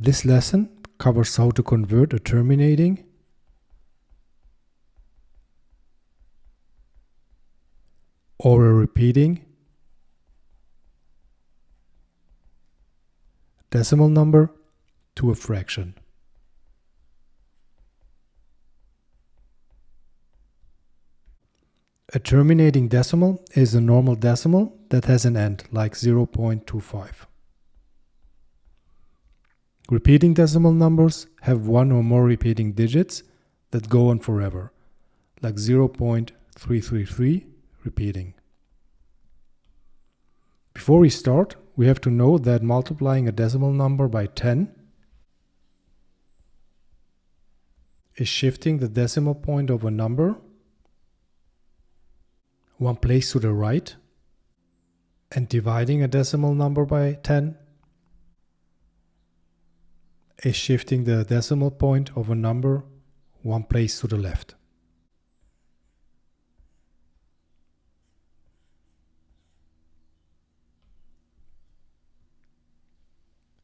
This lesson covers how to convert a terminating or a repeating decimal number to a fraction. A terminating decimal is a normal decimal that has an end, like 0.25. Repeating decimal numbers have one or more repeating digits that go on forever, like 0.333 repeating. Before we start, we have to know that multiplying a decimal number by 10 is shifting the decimal point of a number one place to the right, and dividing a decimal number by 10 is shifting the decimal point of a number one place to the left.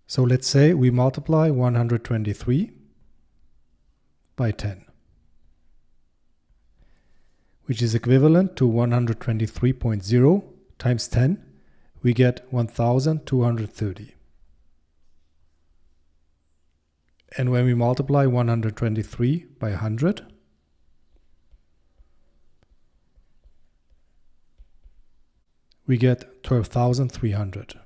So let's say we multiply 123 by 10, which is equivalent to 123.0 times 10, we get 1230. And when we multiply 123 by 100, we get 12,300.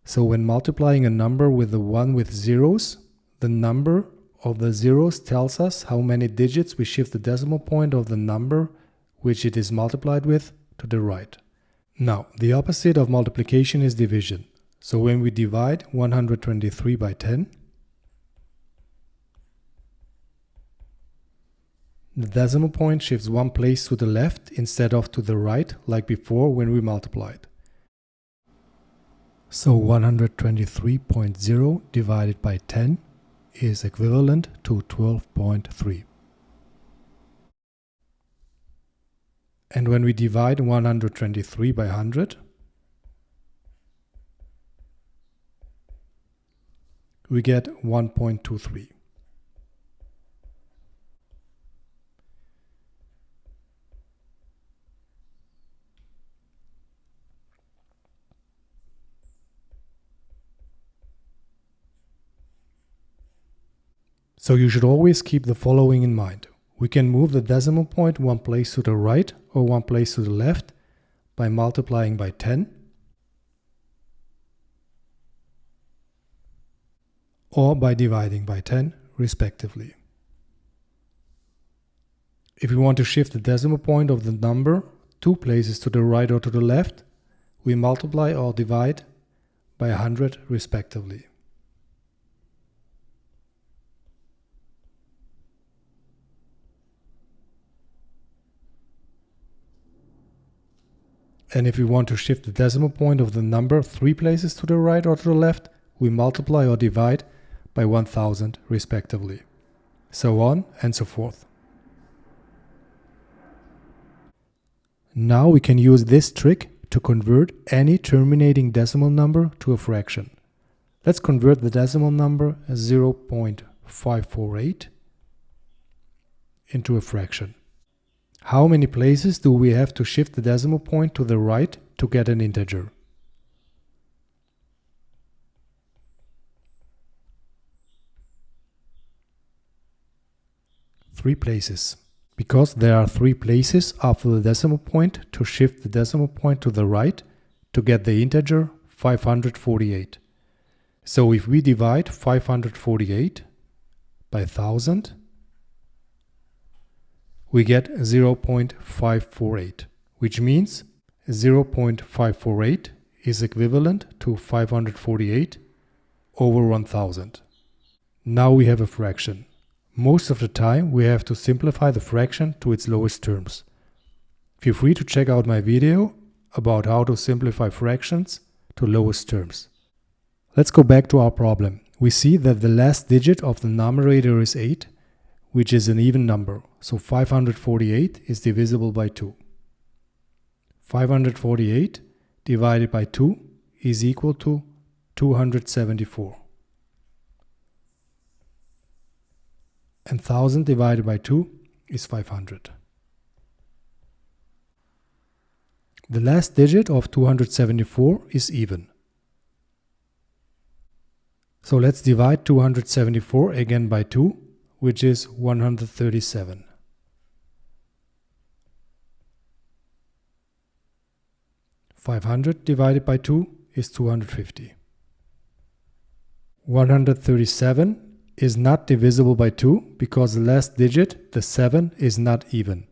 So when multiplying a number with the one with zeros, the number of the zeros tells us how many digits we shift the decimal point of the number which it is multiplied with to the right. Now, the opposite of multiplication is division. So when we divide 123 by 10, the decimal point shifts one place to the left instead of to the right, like before when we multiplied. So 123.0 divided by 10 is equivalent to 12.3. And when we divide 123 by 100, we get 1.23. So you should always keep the following in mind. We can move the decimal point one place to the right or one place to the left by multiplying by 10 or by dividing by 10 respectively. If we want to shift the decimal point of the number two places to the right or to the left, we multiply or divide by 100 respectively. And if we want to shift the decimal point of the number three places to the right or to the left, we multiply or divide by 1000 respectively. So on and so forth. Now we can use this trick to convert any terminating decimal number to a fraction. Let's convert the decimal number 0.548 into a fraction. How many places do we have to shift the decimal point to the right to get an integer? 3 places. Because there are 3 places after the decimal point to shift the decimal point to the right to get the integer 548. So if we divide 548 by 1000, we get 0.548, which means 0.548 is equivalent to 548 over 1000. Now we have a fraction. Most of the time we have to simplify the fraction to its lowest terms. Feel free to check out my video about how to simplify fractions to lowest terms. Let's go back to our problem. We see that the last digit of the numerator is 8, which is an even number. So 548 is divisible by 2. 548 divided by 2 is equal to 274. And 1000 divided by 2 is 500. The last digit of 274 is even. So let's divide 274 again by 2, which is 137. (500) divided by 2 is 250. 137 is not divisible by 2 because the last digit, the 7, is not even.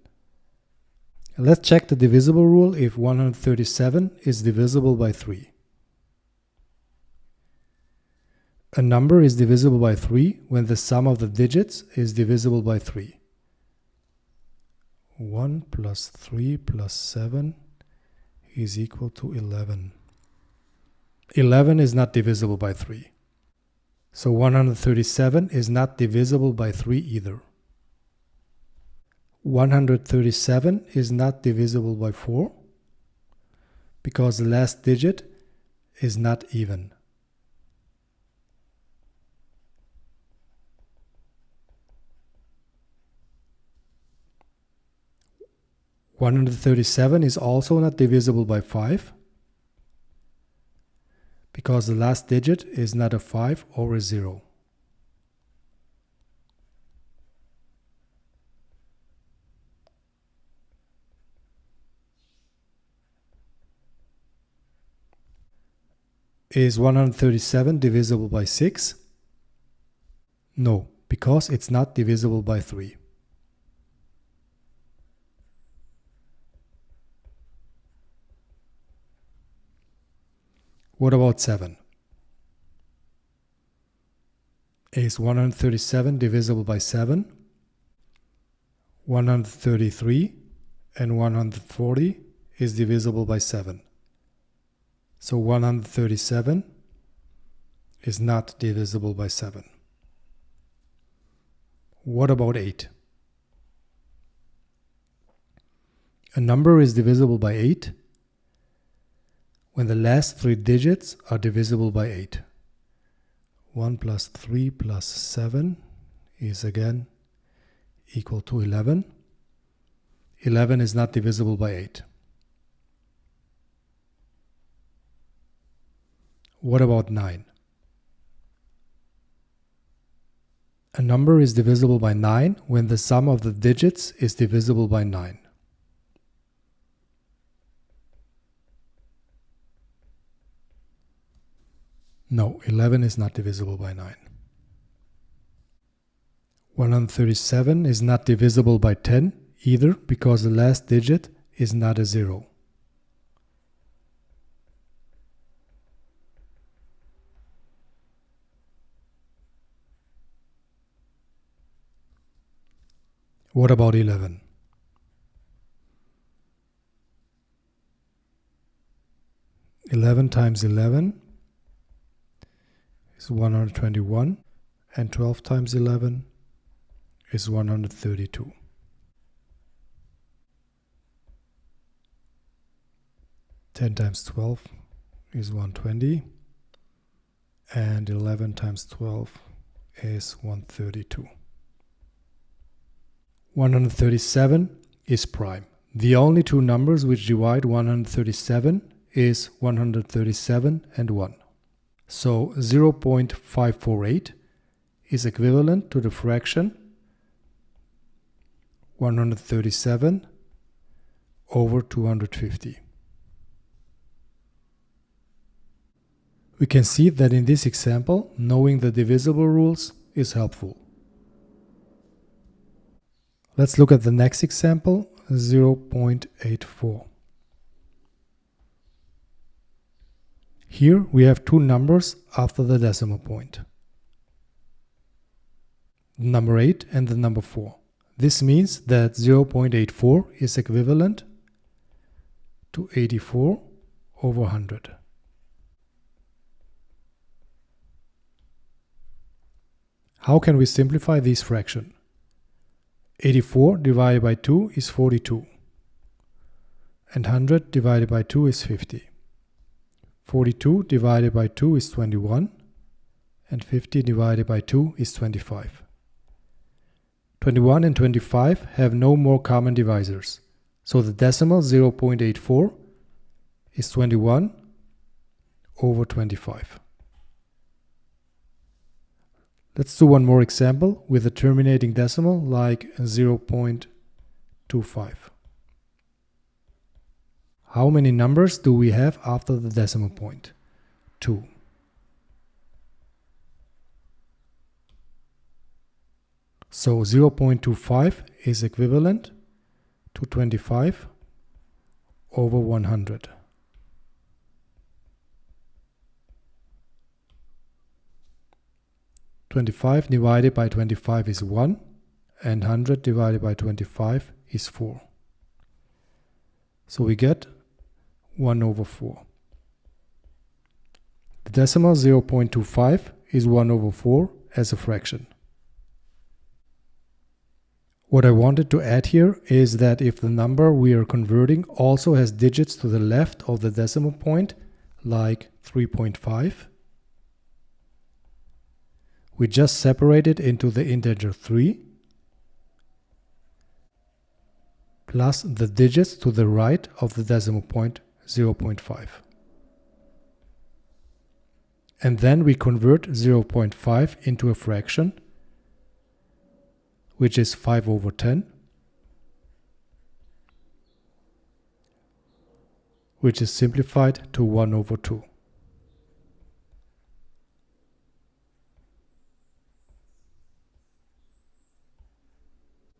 Let's check the divisible rule if 137 is divisible by 3. A number is divisible by 3 when the sum of the digits is divisible by 3. 1 plus 3 plus 7 is equal to 11. 11 is not divisible by 3. So 137 is not divisible by 3 either. 137 is not divisible by 4 because the last digit is not even. (137) is also not divisible by 5 because the last digit is not a 5 or a 0. Is 137 divisible by 6? No, because it's not divisible by 3. What about 7? Is 137 divisible by 7? 133 and 140 is divisible by 7. So 137 is not divisible by 7. What about 8? A number is divisible by 8 when the last 3 digits are divisible by 8. 1 plus 3 plus 7 is again equal to 11. 11 is not divisible by 8. What about 9? A number is divisible by 9 when the sum of the digits is divisible by 9. No, 11 is not divisible by 9. 137 is not divisible by 10 either because the last digit is not a 0. What about 11? 11 times 11 is 121, and 12 times 11 is 132. (10 times 12 is 120, and 11 times 12 is 132. 137 is prime. The only two numbers which divide 137 is 137 and 1. So 0.548 is equivalent to the fraction 137 over 250. We can see that in this example, knowing the divisible rules is helpful. Let's look at the next example, 0.84. Here we have two numbers after the decimal point. The number 8 and the number 4. This means that 0.84 is equivalent to 84 over 100. How can we simplify this fraction? 84 divided by 2 is 42. And 100 divided by 2 is 50. 42 divided by 2 is 21. And 50 divided by 2 is 25. 21 and 25 have no more common divisors. So the decimal 0.84 is 21 over 25. Let's do one more example with a terminating decimal like 0.25. How many numbers do we have after the decimal point? 2. So 0.25 is equivalent to 25 over 100. "25 divided by 25 is 1, and 100 divided by 25 is 4. So we get 1 over 4. The decimal 0.25 is 1 over 4 as a fraction. What I wanted to add here is that if the number we are converting also has digits to the left of the decimal point, like 3.5, we just separate it into the integer 3 plus the digits to the right of the decimal point 0.5. And then we convert 0.5 into a fraction, which is 5 over 10, which is simplified to 1 over 2.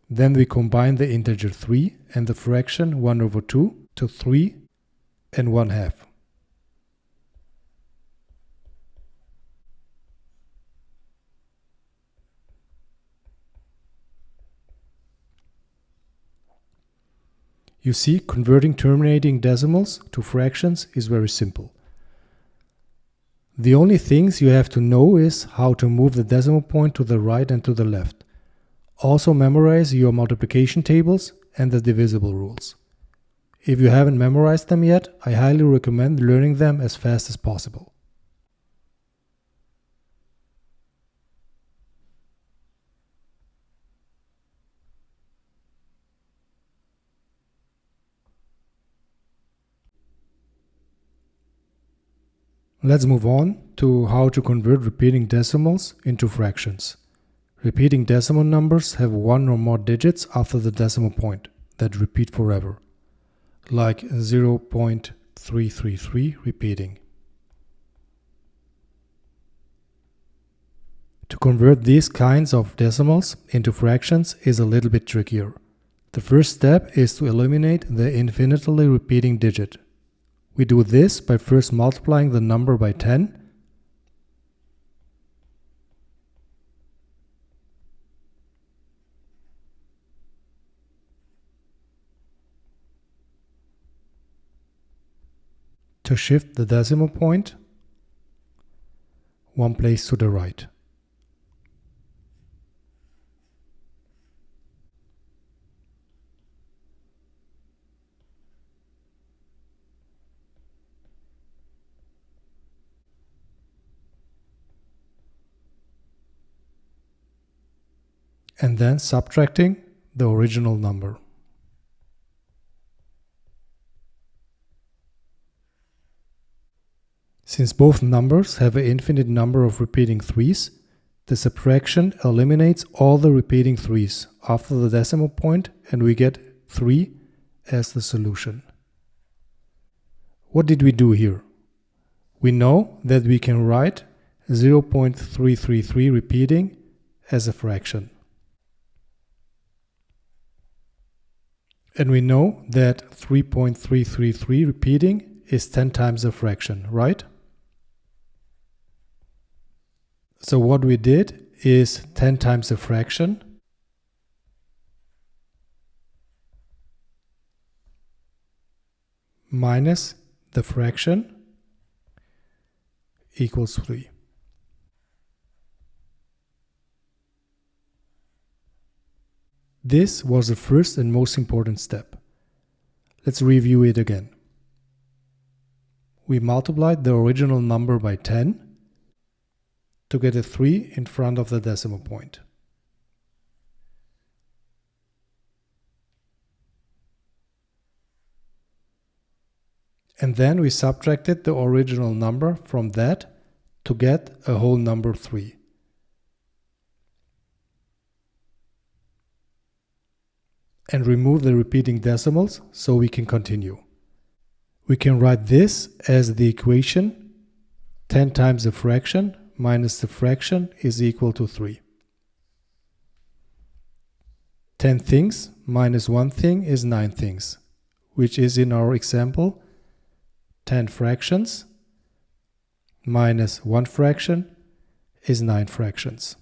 Then we combine the integer 3 and the fraction 1 over 2 to 3 and 1/2. You see, converting terminating decimals to fractions is very simple. The only things you have to know is how to move the decimal point to the right and to the left. Also memorize your multiplication tables and the divisible rules. If you haven't memorized them yet, I highly recommend learning them as fast as possible. Let's move on to how to convert repeating decimals into fractions. Repeating decimal numbers have one or more digits after the decimal point that repeat forever, like 0.333 repeating. To convert these kinds of decimals into fractions is a little bit trickier. The first step is to eliminate the infinitely repeating digit. We do this by first multiplying the number by 10 to shift the decimal point one place to the right. And then subtracting the original number. Since both numbers have an infinite number of repeating 3's, the subtraction eliminates all the repeating 3's after the decimal point, and we get 3 as the solution. What did we do here? We know that we can write 0.333 repeating as a fraction. And we know that 3.333 repeating is 10 times a fraction, right? So what we did is 10 times a fraction minus the fraction equals 3. This was the first and most important step. Let's review it again. We multiplied the original number by 10 to get a 3 in front of the decimal point. And then we subtracted the original number from that to get a whole number 3. And remove the repeating decimals so we can continue. We can write this as the equation 10 times the fraction minus the fraction is equal to 3. 10 things minus 1 thing is 9 things, which is in our example 10 fractions minus 1 fraction is 9 fractions.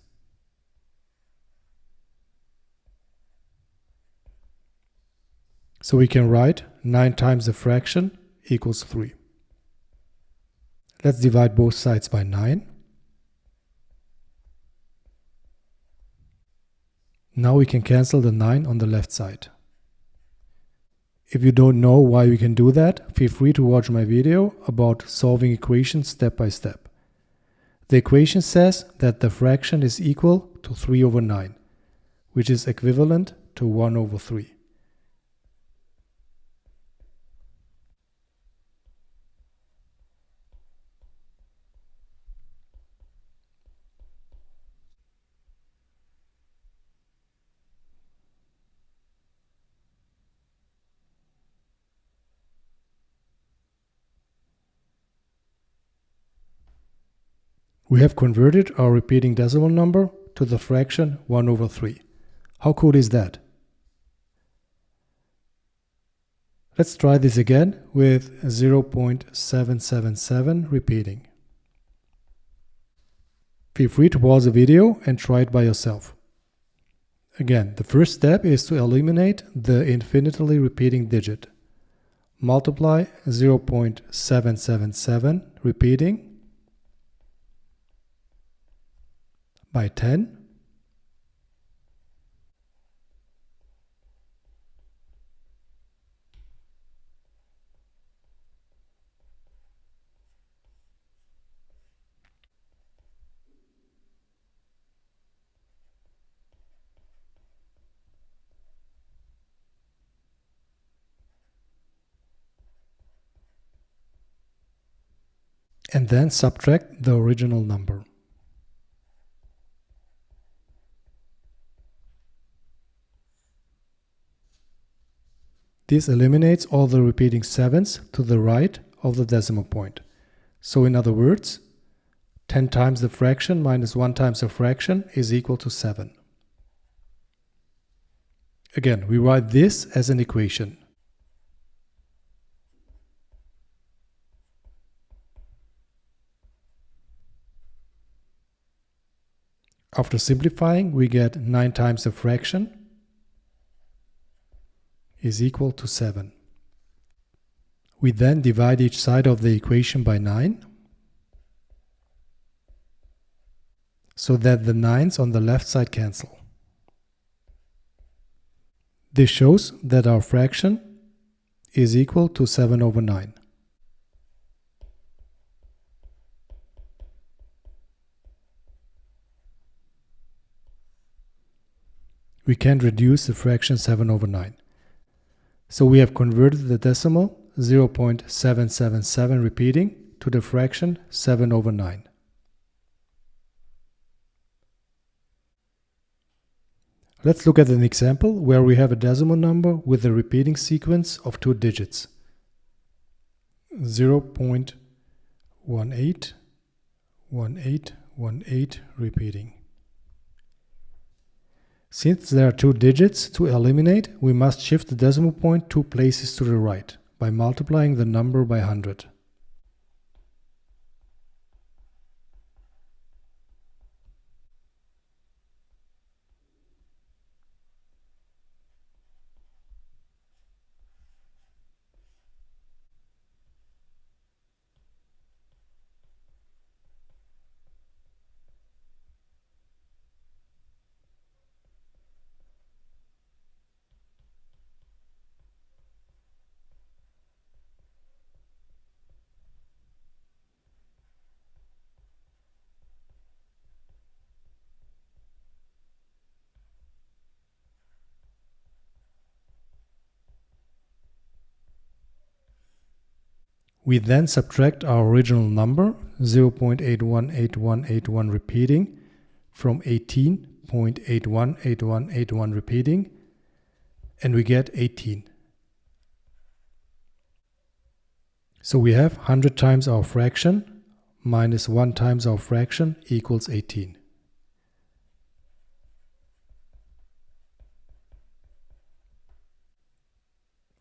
So we can write 9 times the fraction equals 3. Let's divide both sides by 9. Now we can cancel the 9 on the left side. If you don't know why we can do that, feel free to watch my video about solving equations step by step. The equation says that the fraction is equal to 3 over 9, which is equivalent to 1 over 3. We have converted our repeating decimal number to the fraction 1 over 3. How cool is that? Let's try this again with 0.777 repeating. Feel free to pause the video and try it by yourself. Again, the first step is to eliminate the infinitely repeating digit. Multiply 0.777 repeating by 10. And then subtract the original number. This eliminates all the repeating 7s to the right of the decimal point. So in other words, 10 times the fraction minus 1 times the fraction is equal to 7. Again, we write this as an equation. After simplifying, we get 9 times the fraction is equal to 7. We then divide each side of the equation by 9 so that the 9's on the left side cancel. This shows that our fraction is equal to 7 over 9. We can't reduce the fraction 7 over 9. So we have converted the decimal 0.777 repeating to the fraction 7 over 9. Let's look at an example where we have a decimal number with a repeating sequence of 2 digits. 0.181818 repeating. Since there are 2 digits to eliminate, we must shift the decimal point 2 places to the right by multiplying the number by 100. We then subtract our original number, 0.818181 repeating, from 18.818181 repeating, and we get 18. So we have 100 times our fraction minus 1 times our fraction equals 18.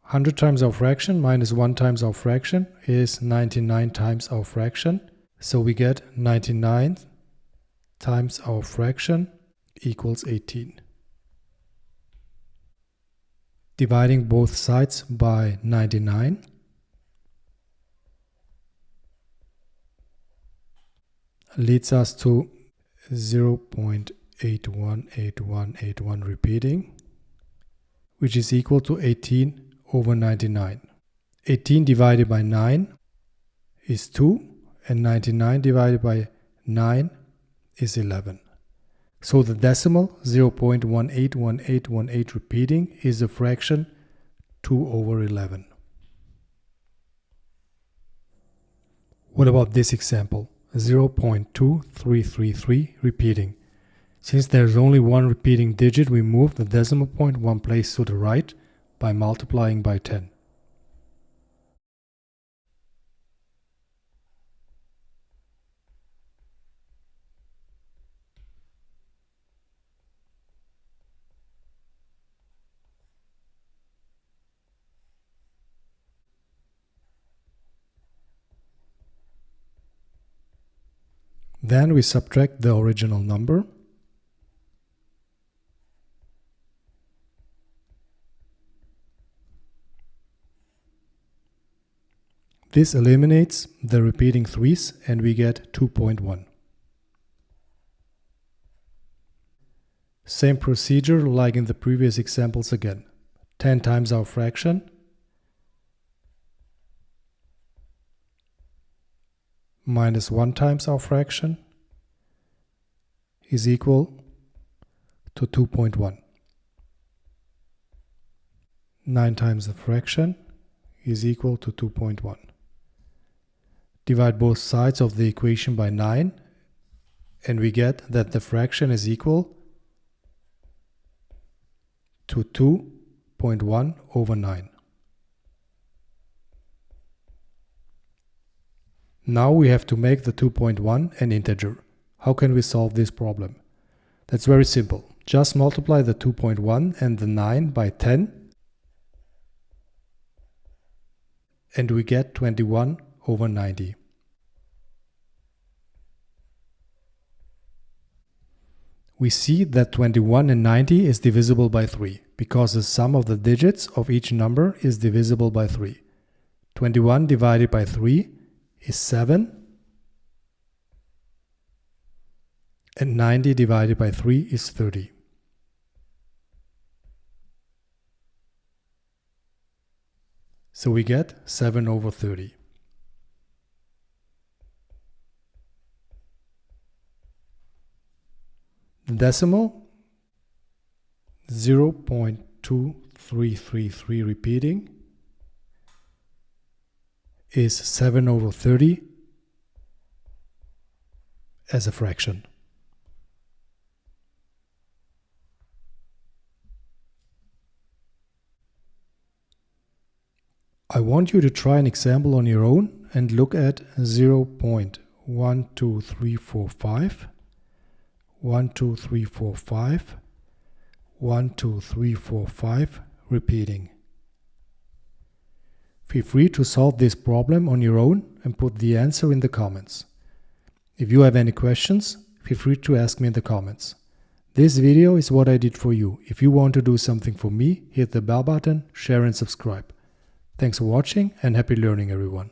100 times our fraction minus 1 times our fraction is 99 times our fraction. So we get 99 times our fraction equals 18. Dividing both sides by 99. Leads us to 0.818181 repeating, which is equal to 18 over 99. 18 divided by 9 is 2, and 99 divided by 9 is 11. So the decimal 0.181818 repeating is a fraction 2 over 11. What about this example? 0.2333 repeating. Since there's only one repeating digit, we move the decimal point one place to the right by multiplying by 10. Then we subtract the original number. This eliminates the repeating 3's and we get 2.1. Same procedure like in the previous examples again. 10 times our fraction minus 1 times our fraction is equal to 2.1. 9 times the fraction is equal to 2.1. Divide both sides of the equation by 9 and we get that the fraction is equal to 2.1 over 9. Now we have to make the 2.1 an integer. How can we solve this problem? That's very simple. Just multiply the 2.1 and the 9 by 10 and we get 21 over 90. We see that 21 and 90 is divisible by 3 because the sum of the digits of each number is divisible by 3. 21 divided by 3 is 7 and 90 divided by 3 is 30. So we get 7 over 30. The decimal 0.2333 repeating is 7 over 30 as a fraction. I want you to try an example on your own and look at 0.12345, 12345, 12345 repeating. Feel free to solve this problem on your own and put the answer in the comments. If you have any questions, feel free to ask me in the comments. This video is what I did for you. If you want to do something for me, hit the bell button, share and subscribe. Thanks for watching and happy learning everyone.